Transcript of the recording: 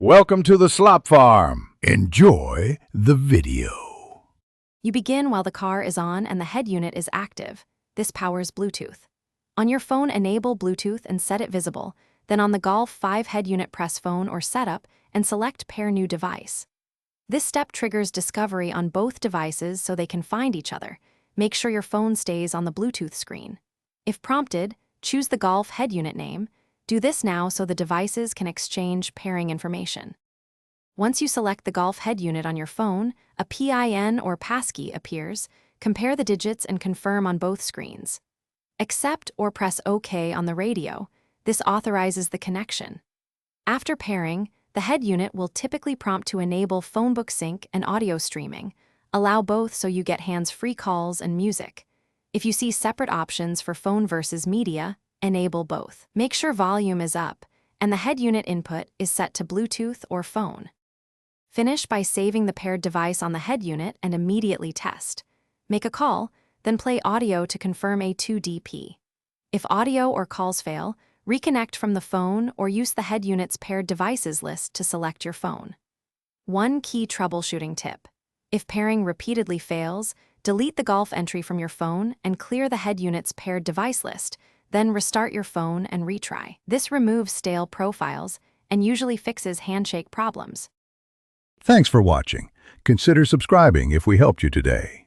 Welcome to the Slop Farm. Enjoy the video. You begin while the car is on and the head unit is active. This powers Bluetooth. On your phone, enable Bluetooth and set it visible. Then on the Golf 5 head unit, press Phone or Setup and select Pair New Device. This step triggers discovery on both devices so they can find each other. Make sure your phone stays on the Bluetooth screen. If prompted, choose the Golf head unit name. Do this now so the devices can exchange pairing information. Once you select the Golf head unit on your phone, a PIN or passkey appears. Compare the digits and confirm on both screens. Accept or press OK on the radio. This authorizes the connection. After pairing, the head unit will typically prompt to enable phonebook sync and audio streaming. Allow both so you get hands-free calls and music. If you see separate options for phone versus media, enable both. Make sure volume is up, and the head unit input is set to Bluetooth or phone. Finish by saving the paired device on the head unit and immediately test. Make a call, then play audio to confirm A2DP. If audio or calls fail, reconnect from the phone or use the head unit's paired devices list to select your phone. One key troubleshooting tip. If pairing repeatedly fails, delete the Golf entry from your phone and clear the head unit's paired device list. Then restart your phone and retry. This removes stale profiles and usually fixes handshake problems. Thanks for watching. Consider subscribing if we helped you today.